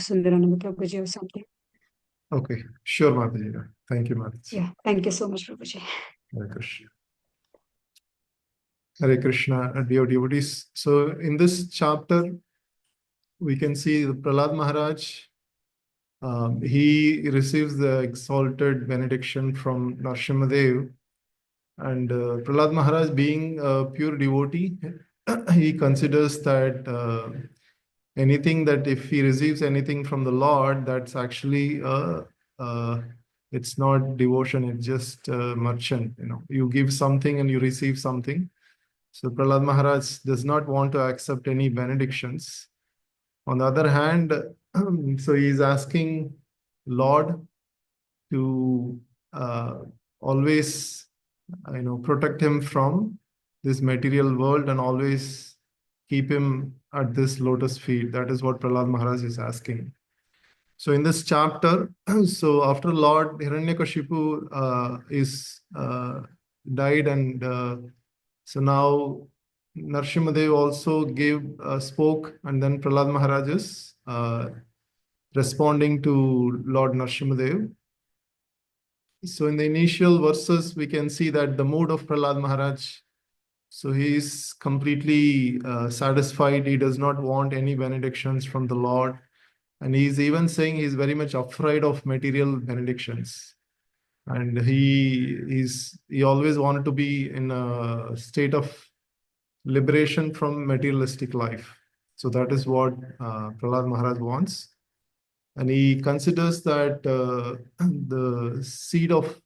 Sundarananda Prabhuji or something. Okay, sure, Mataji. Thank you, Mataji. Yeah, thank you so much, Prabhuji. Hare Krishna. Hare Krishna, dear devotees. So in this chapter, we can see Prahlad Maharaj, he receives the exalted benediction from Narsimhadev. And Prahlad Maharaj, being a pure devotee, he considers that anything that if he receives anything from the Lord, that's actually it's not devotion, it's just merchant. You give something and you receive something. So Prahlad Maharaj does not want to accept any benedictions. On the other hand, so he is asking Lord to always protect him from this material world and always keep him at this lotus feet. That is what Prahlad Maharaj is asking. So in this chapter, so after Lord Hiranyakashipu is died, and so now Narsimhadev also spoke, and then Prahlad Maharaj is responding to Lord Narsimhadev. So in the initial verses, we can see that the mood of Prahlad Maharaj, so he is completely satisfied. He does not want any benedictions from the Lord. And he is even saying he is very much afraid of material benedictions. And he always wanted to be in a state of liberation from materialistic life. So that is what Prahlad Maharaj wants. And he considers that the seed of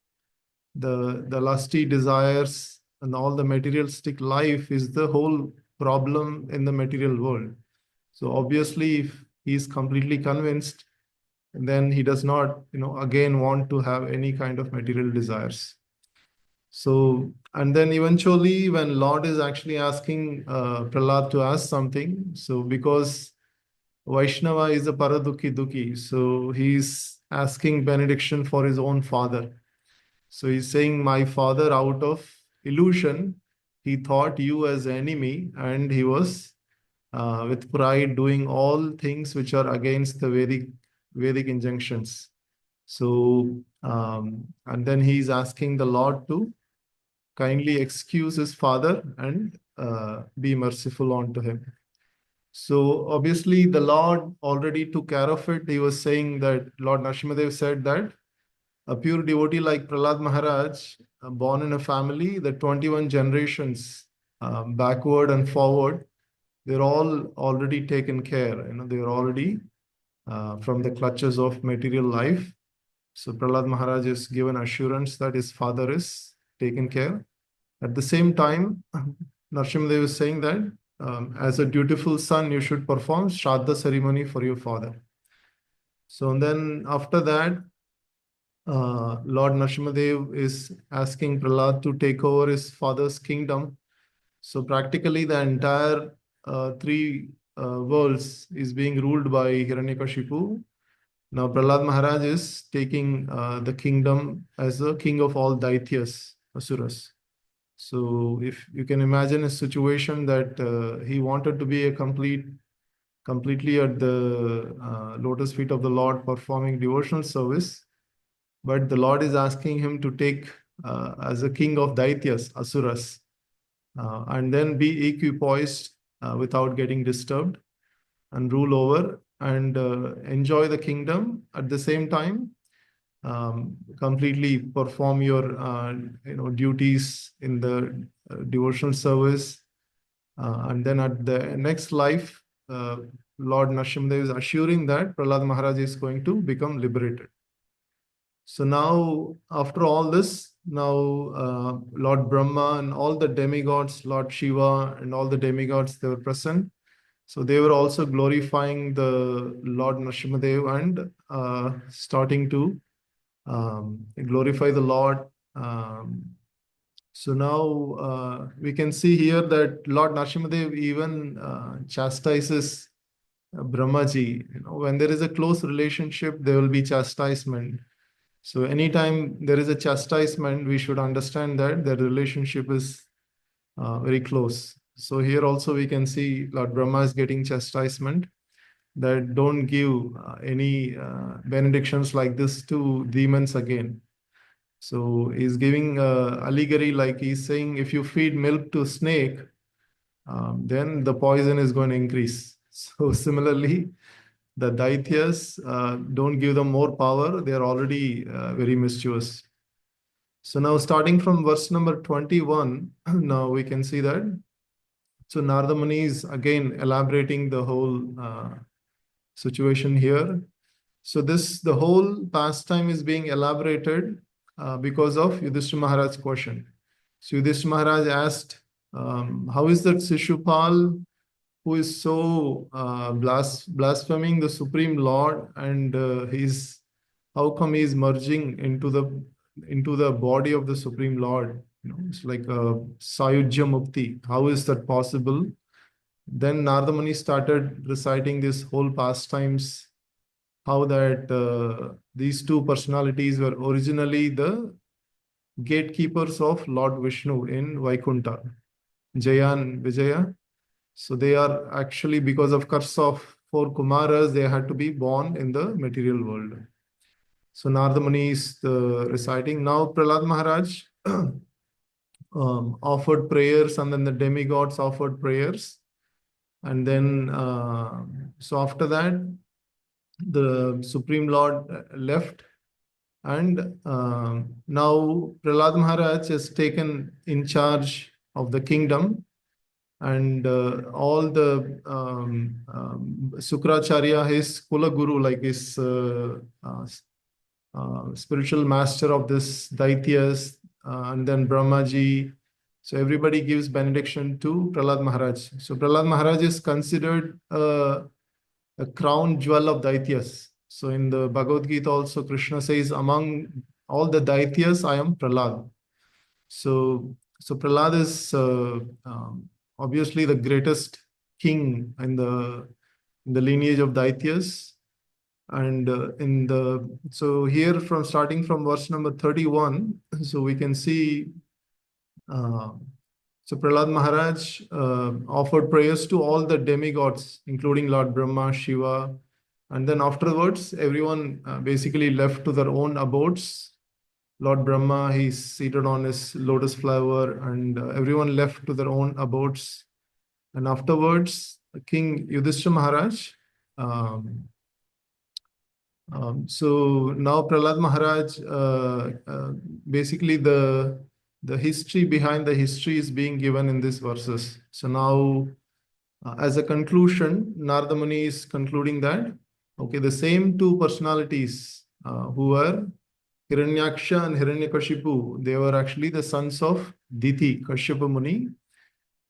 the lusty desires and all the materialistic life is the whole problem in the material world. So obviously, if he is completely convinced, then he does not, again want to have any kind of material desires. So, and then eventually when Lord is actually asking Prahlad to ask something, so because Vaishnava is a paradukhi dukhi, so he's asking benediction for his own father. So he's saying, my father, out of illusion, he thought you as enemy, and he was with pride doing all things which are against the Vedic injunctions. So, and then he's asking the Lord to kindly excuse his father and be merciful unto him. So obviously the Lord already took care of it. He was saying that Lord Narsimhadev said that a pure devotee like Prahlad Maharaj, born in a family, the 21 generations backward and forward, they're all already taken care. They're already from the clutches of material life. So Prahlad Maharaj is given assurance that his father is taken care. At the same time, Narsimhadev is saying that as a dutiful son, you should perform Shraddha ceremony for your father. So then after that, Lord Narsimhadev is asking Prahlad to take over his father's kingdom. So practically the entire three worlds is being ruled by Hiranyakashipu. Now Prahlad Maharaj is taking the kingdom as the king of all Daityas, Asuras. So if you can imagine a situation that he wanted to be completely at the lotus feet of the Lord performing devotional service, but the Lord is asking him to take as a king of Daityas, Asuras, and then be equipoised without getting disturbed and rule over and enjoy the kingdom at the same time. Completely perform your duties in the devotional service, and then at the next life, Lord Narsimhadev is assuring that Prahlad Maharaj is going to become liberated. So now, after all this, now Lord Brahma and all the demigods, Lord Shiva and all the demigods, they were present. So they were also glorifying the Lord Narsimhadev and starting to glorify the Lord. So now we can see here that Lord Narsimhadev even chastises Brahmaji. When there is a close relationship, there will be chastisement. So anytime there is a chastisement, we should understand that the relationship is very close. So here also we can see Lord Brahma is getting chastisement. that don't give any benedictions like this to demons again. So he's giving allegory, like he's saying, if you feed milk to snake, then the poison is going to increase. So similarly, the Daityas, don't give them more power. They are already very mischievous. So now starting from verse number 21, now we can see that. So Narada Muni is again elaborating the whole situation here. So the whole pastime is being elaborated because of Yudhishthira Maharaj's question. So Yudhishthira Maharaj asked, how is that Shishupal, who is so blaspheming the Supreme Lord, and how come he is merging into the body of the Supreme Lord? It's like a Sayujya Mukti. How is that possible? Then Narada Muni started reciting this whole pastimes, how that these two personalities were originally the gatekeepers of Lord Vishnu in Vaikuntha, Jaya and Vijaya. So they are actually, because of curse of four Kumaras, they had to be born in the material world. So Narada Muni is reciting. Now Prahlad Maharaj offered prayers, and then the demigods offered prayers. And then, so after that, the Supreme Lord left. And now Prahlad Maharaj has taken in charge of the kingdom. And all the Sukracharya, his Kula Guru, like his spiritual master of this Daityas, and then Brahmaji. So everybody gives benediction to Prahlad Maharaj. So Prahlad Maharaj is considered a crown jewel of Daityas. So in the Bhagavad Gita also, Krishna says, among all the Daityas, I am Prahlad. So Prahlad is obviously the greatest king in the lineage of Daityas. And so here, from starting from verse number 31, so we can see, so Prahlad Maharaj offered prayers to all the demigods, including Lord Brahma, Shiva, and then afterwards, everyone basically left to their own abodes. Lord Brahma, he's seated on his lotus flower, and everyone left to their own abodes. And afterwards, King Yudhishthira Maharaj, so now Prahlad Maharaj, basically the history behind the history is being given in these verses. So now, as a conclusion, Narada Muni is concluding that, okay, the same two personalities who were Hiranyaksha and Hiranyakashipu, they were actually the sons of Diti, Kashyapa Muni.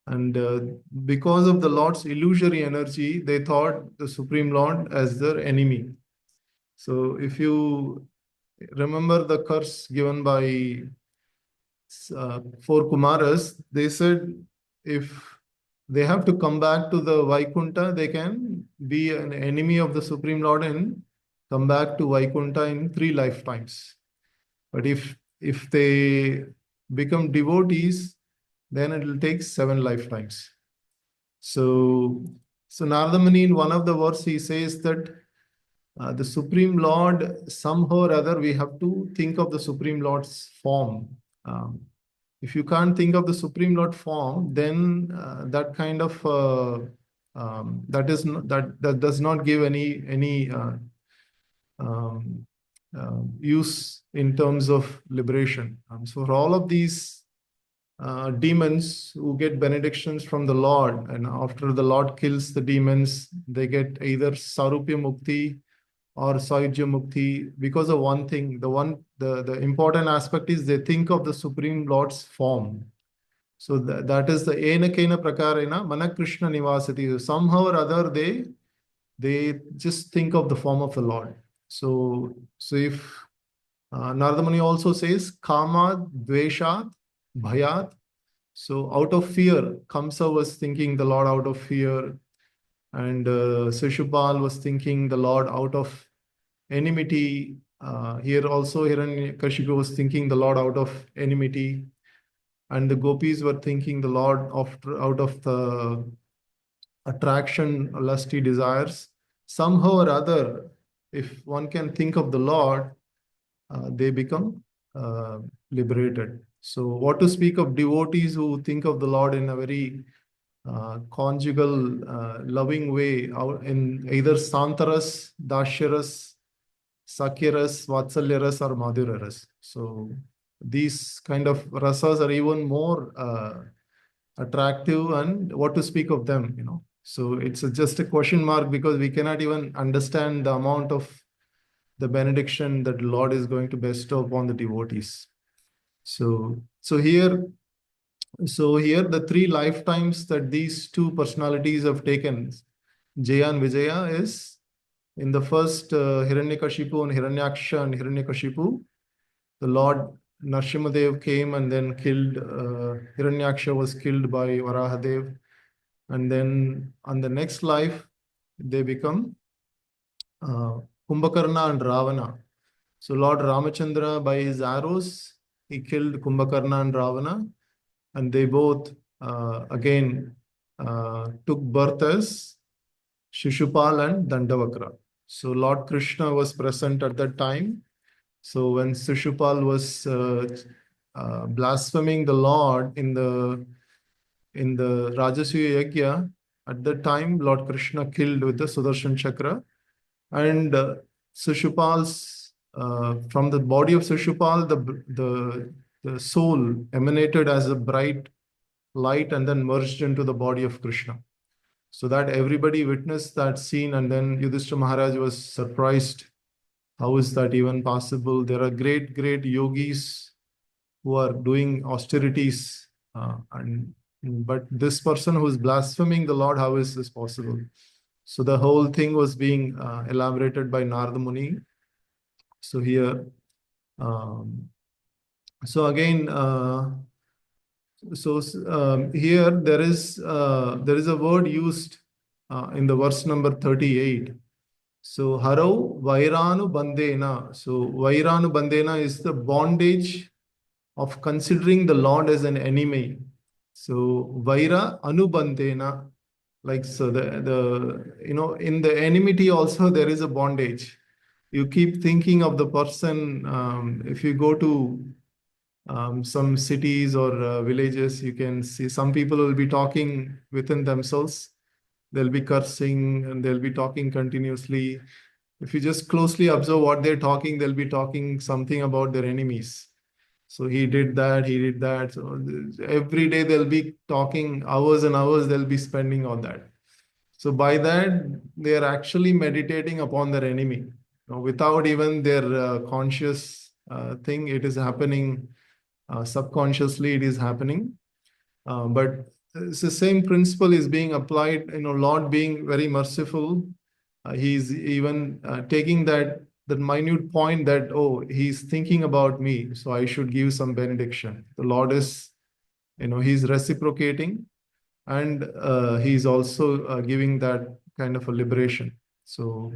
And because of the Lord's illusory energy, they thought the Supreme Lord as their enemy. So if you remember the curse given by four Kumaras, they said if they have to come back to the Vaikuntha, they can be an enemy of the Supreme Lord and come back to Vaikuntha in 3 lifetimes. But if they become devotees, then it will take 7 lifetimes. So Narada Muni, in one of the verses, he says that the Supreme Lord, somehow or other, we have to think of the Supreme Lord's form. If you can't think of the Supreme Lord form, then that kind of that does not give any use in terms of liberation. So for all of these demons who get benedictions from the Lord, and after the Lord kills the demons, they get either Sarupya Mukti or Sayujya Mukti because of one thing. The important aspect is they think of the Supreme Lord's form. So that is the Ena Kena Prakarena Mana Krishna Nivasati. Somehow or other they just think of the form of the Lord. So if Narada Muni also says Kama Dveshat Bhayat. So out of fear, Kamsa was thinking the Lord out of fear, and Shishupal was thinking the Lord out of enmity. Here also Hiranyakashipu was thinking the Lord out of enmity, and the gopis were thinking the Lord out of the attraction, lusty desires. somehow or other, if one can think of the Lord, they become liberated. So, what to speak of devotees who think of the Lord in a very conjugal, loving way, in either Santaras, Dashyaras, Sakyaras, Vatsalyaras, or Madhuraras. So, these kind of rasas are even more attractive, and what to speak of them, So, it's just a question mark because we cannot even understand the amount of the benediction that the Lord is going to bestow upon the devotees. So here the three lifetimes that these two personalities have taken, Jaya and Vijaya, is in the first Hiranyakashipu and Hiranyaksha and Hiranyakashipu, the Lord Narsimadev came and then killed, Hiranyaksha was killed by Varahadev. And then on the next life, they become Kumbhakarna and Ravana. So Lord Ramachandra, by his arrows, he killed Kumbhakarna and Ravana, and they both again took birth as Shishupal and Dandavakra. So Lord Krishna was present at that time. So when Shishupal was blaspheming the Lord in the Rajasuya Yajna, at that time Lord Krishna killed with the Sudarshan Chakra, and Shishupal's from the body of Shishupal, the soul emanated as a bright light and then merged into the body of Krishna. So that everybody witnessed that scene, and then Yudhishthira Maharaj was surprised. How is that even possible? There are great, great yogis who are doing austerities, but this person who is blaspheming the Lord, how is this possible? So the whole thing was being elaborated by Narada Muni. So here, so again, here there is a word used in the verse number 38. So Harau Vairanu Bandena. So Vairanu Bandena is the bondage of considering the Lord as an enemy. So Vaira Anubandena, like so the in the enmity also there is a bondage. You keep thinking of the person. If you go to some cities or villages, you can see some people will be talking within themselves. They'll be cursing and they'll be talking continuously. If you just closely observe what they're talking, they'll be talking something about their enemies. So he did that, he did that. So every day they'll be talking hours and hours, they'll be spending on that. So by that, they are actually meditating upon their enemy. Without even their conscious thing, it is happening. Subconsciously, it is happening. But it's the same principle is being applied. Lord being very merciful, he's even taking that minute point that, oh, he's thinking about me, so I should give some benediction. The Lord is, he's reciprocating, and he's also giving that kind of a liberation. So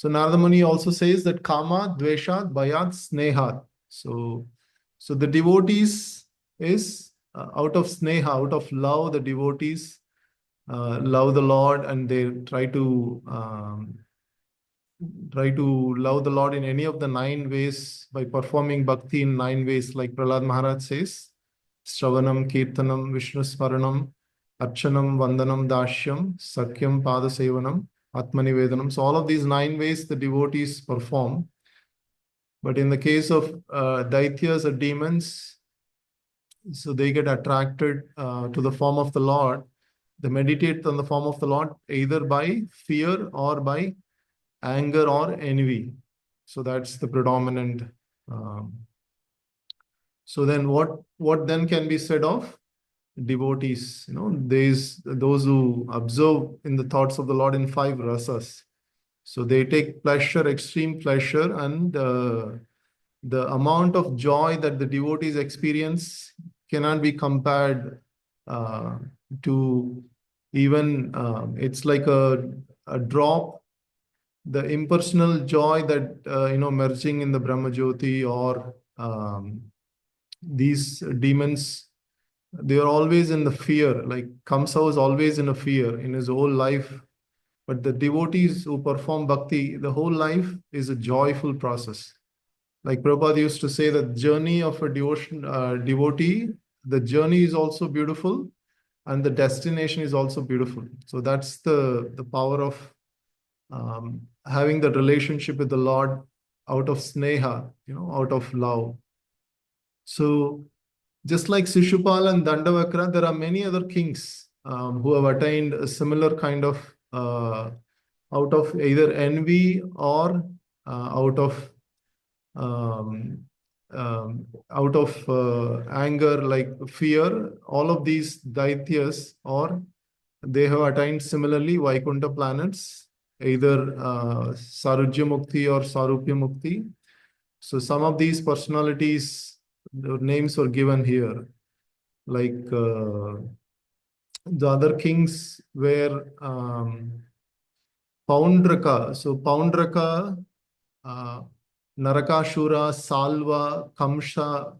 Narada Muni also says that kama, dvesha, bhayat, sneha. So the devotees is out of sneha, out of love, the devotees love the Lord, and they try to love the Lord in any of the 9 ways by performing bhakti in 9 ways, like Prahlad Maharaj says: Shravanam, Kirtanam, Vishnu Smaranam, Archanam, Vandanam, Dashyam, Sakyam, Padasevanam, Atmanivedanam. So all of these 9 ways the devotees perform. But in the case of Daityas or demons, so they get attracted to the form of the Lord. They meditate on the form of the Lord either by fear or by anger or envy. So that's the predominant. So then what then can be said of devotees? Those who observe in the thoughts of the Lord in 5 rasas. So they take pleasure, extreme pleasure, and the amount of joy that the devotees experience cannot be compared to even, it's like a drop, the impersonal joy that, merging in the Brahma Jyoti, or these demons, they are always in the fear. Like Kamsa was always in a fear in his whole life. But the devotees who perform bhakti, the whole life is a joyful process. Like Prabhupada used to say, the journey of a devotee, the journey is also beautiful and the destination is also beautiful. So that's the power of having that relationship with the Lord out of sneha, out of love. So just like Sishupal and Dandavakra, there are many other kings who have attained a similar kind of out of either envy or out of um, anger, like fear. All of these daityas, or they have attained similarly Vaikuntha planets, either Sarujya Mukti or Sarupya Mukti. So some of these personalities, the names were given here, like the other kings were Poundraka. So Poundraka, Narakashura, Salva, Kamsha.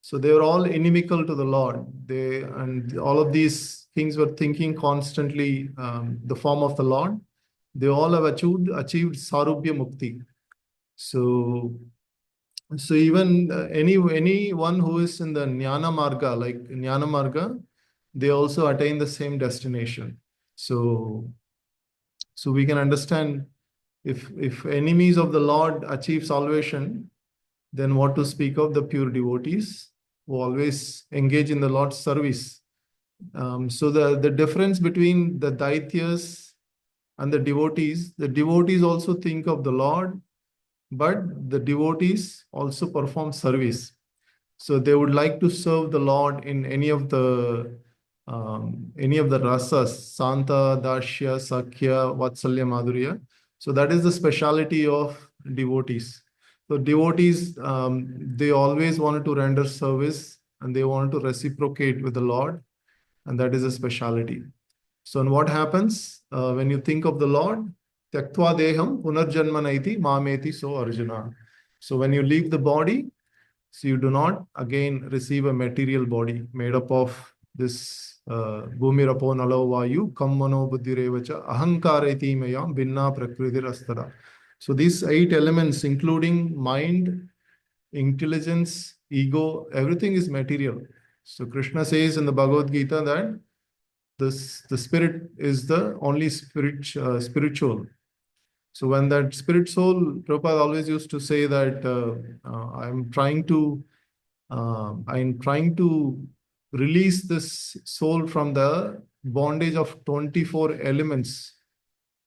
So they were all inimical to the Lord. And all of these kings were thinking constantly the form of the Lord. They all have achieved Sarubhya Mukti. So even anyone who is in the Jnana Marga, like Jnana Marga, they also attain the same destination. So we can understand, if enemies of the Lord achieve salvation, then what to speak of the pure devotees who always engage in the Lord's service. So the difference between the Daityas and the devotees also think of the Lord, but the devotees also perform service. So they would like to serve the Lord in any of the rasas, Santa, Dashya, Sakhya, Vatsalya, Madhurya. So that is the speciality of devotees. So devotees, they always wanted to render service and they wanted to reciprocate with the Lord, and that is a speciality. So, and what happens when you think of the Lord? Tyaktva deham punarjanmanaiti mameti so Arjuna. So when you leave the body, so you do not again receive a material body made up of this bhumirapo nalo vayu kammano buddhirevacha ahankareti mayam binna prakritir astara. So these 8 elements, including mind, intelligence, ego, everything is material. So Krishna says in the Bhagavad Gita that the spirit is the only spiritual. So when that spirit soul, Prabhupada always used to say that I'm trying to release this soul from the bondage of 24 elements.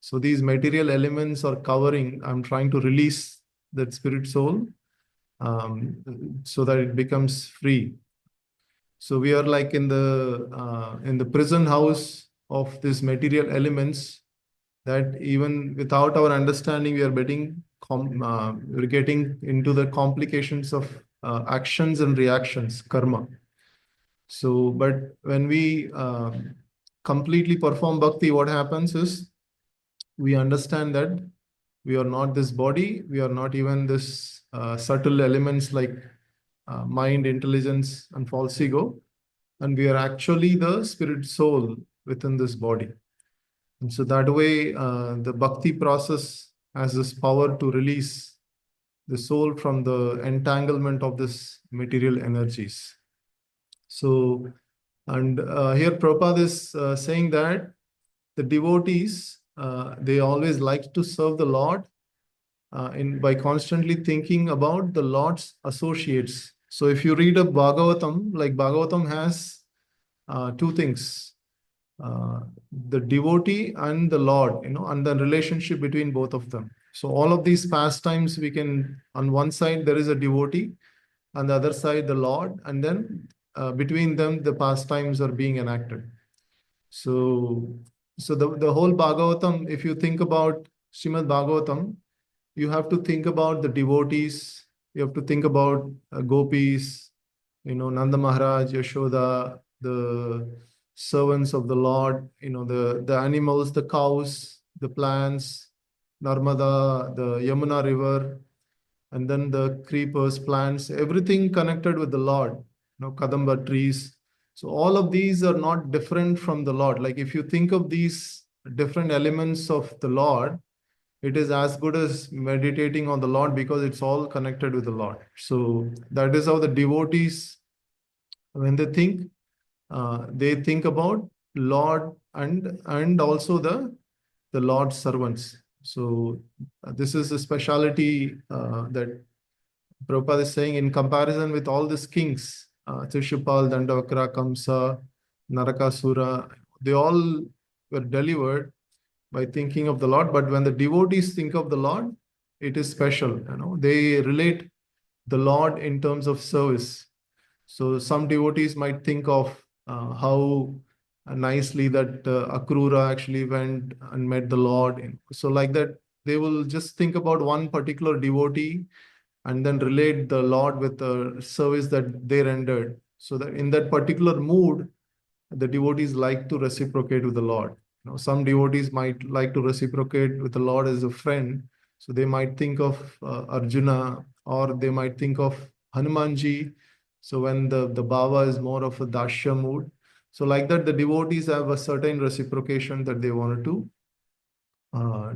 So these material elements are covering. I'm trying to release that spirit soul so that it becomes free. So we are like in the prison house of these material elements, that even without our understanding, we are we're getting into the complications of actions and reactions, karma. So, but when we completely perform bhakti, what happens is we understand that we are not this body, we are not even this subtle elements like mind, intelligence, and false ego, and we are actually the spirit soul within this body. And so that way, the bhakti process has this power to release the soul from the entanglement of this material energies. So, and here Prabhupada is saying that the devotees, they always like to serve the Lord by constantly thinking about the Lord's associates. So if you read a Bhagavatam, like Bhagavatam has 2 things. The devotee and the Lord, and the relationship between both of them. So all of these pastimes, we can, on one side, there is a devotee, on the other side, the Lord, and then between them, the pastimes are being enacted. So the whole Bhagavatam, if you think about Srimad Bhagavatam, you have to think about the devotees, you have to think about gopis, Nanda Maharaj, Yashoda, the servants of the Lord, the animals, the cows, the plants, Narmada, the Yamuna river, and then the creepers, plants, everything connected with the Lord, Kadamba trees. So all of these are not different from the Lord. Like if you think of these different elements of the Lord, it is as good as meditating on the Lord because it's all connected with the Lord. So that is how the devotees, when they think about Lord and also the Lord's servants. So this is a speciality that Prabhupada is saying in comparison with all these kings, Trishupal, Dandavakra, Kamsa, Narakasura, they all were delivered by thinking of the Lord. But when the devotees think of the Lord, it is special. They relate the Lord in terms of service. So some devotees might think of how nicely that Akrura actually went and met the Lord. So like that, they will just think about one particular devotee and then relate the Lord with the service that they rendered. So that in that particular mood, the devotees like to reciprocate with the Lord. Some devotees might like to reciprocate with the Lord as a friend. So they might think of Arjuna, or they might think of Hanumanji. So when the bhava is more of a dasya mood. So like that, the devotees have a certain reciprocation that they wanted to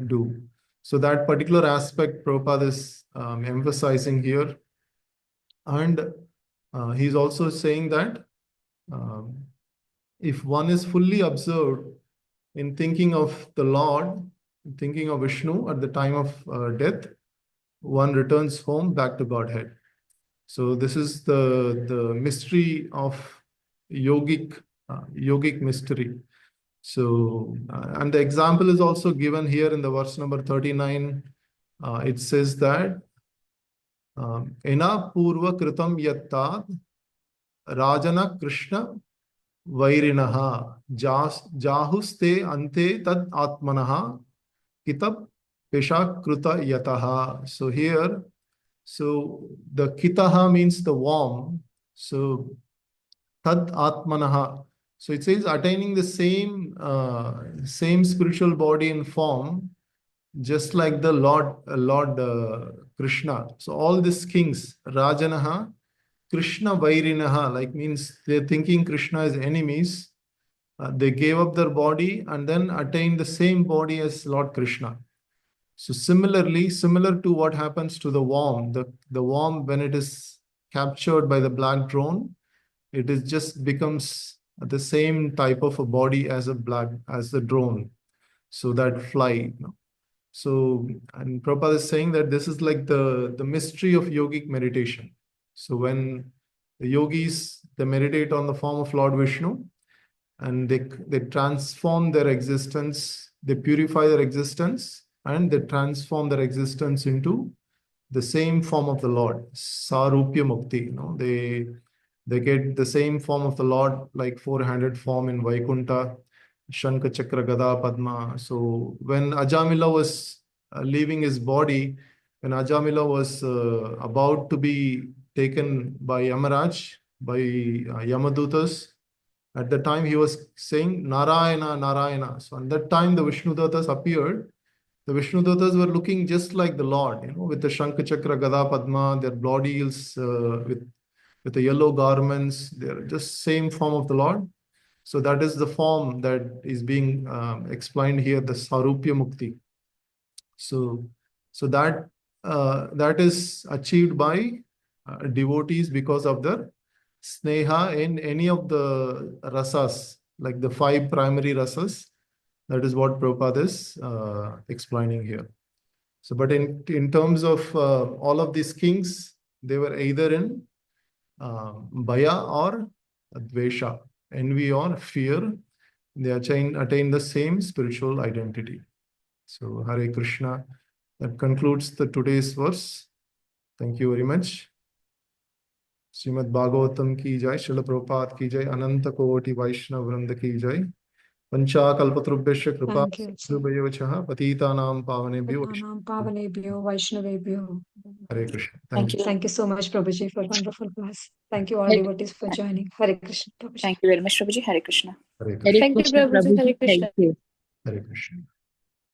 do. So that particular aspect Prabhupada is emphasizing here. And he's also saying that if one is fully observed in thinking of the Lord, thinking of Vishnu at the time of death, one returns home back to Godhead. So this is the mystery of yogic mystery. So, and the example is also given here in the verse number 39. It says that Ena purva kritam yattat Rajana Krishna Vairinaha Jahuste ante tad atmanaha kitab Peshakruta yataha. So here, so the kitaha means the worm. So tad atmanaha. So it says attaining the same spiritual body and form, just like the Lord Krishna. So all these kings, Rajanaha, Krishna Vairinaha, like means they're thinking Krishna is enemies. They gave up their body and then attained the same body as Lord Krishna. So similarly, similar to what happens to the worm, the worm when it is captured by the black drone, it is just becomes the same type of a body as the drone. So that fly. So, and Prabhupada is saying that this is like the mystery of yogic meditation. So when the yogis, they meditate on the form of Lord Vishnu, and they transform their existence, they purify their existence, and they transform their existence into the same form of the Lord, Sarupya Mukti. They get the same form of the Lord, like four-handed form in Vaikuntha, Shankha Chakra Gada Padma. So when Ajamila was leaving his body, when Ajamila was about to be taken by Yamaraj, by Yamadutas, at the time he was saying Narayana, Narayana. So at that time the Vishnudatas appeared. The Vishnudatas were looking just like the Lord, with the Shankha Chakra Gada Padma, their bodies with the yellow garments. They're just same form of the Lord. So that is the form that is being explained here, the Sarupya Mukti. So that is achieved by devotees because of their sneha in any of the rasas, like the 5 primary rasas. That is what Prabhupada is explaining here. So, but in terms of all of these kings, they were either in bhaya or dvesha, envy or fear. They attain the same spiritual identity. So Hare Krishna. That concludes the today's verse. Thank you very much. Srimad Bhagavatam ki jai, Srila Prabhupada ki jai, Ananta Koti Vaishnava Vrinda ki jai. Pancha Kalpatrubhyasya Kripa Thank you. Sindhubhyo Patitanam Pavanebhyo. Patanam Pavanebhyo Vaishnavebhyo. Hare Krishna. Thank you. Thank you so much, Prabhuji, for wonderful class. Thank you all Hare- devotees for joining. Hare Krishna, Prabhuji. Thank you very much, Prabhuji. Hare Krishna. Hare Krishna. Thank you, Prabhuji. Hare Krishna. Hare Krishna.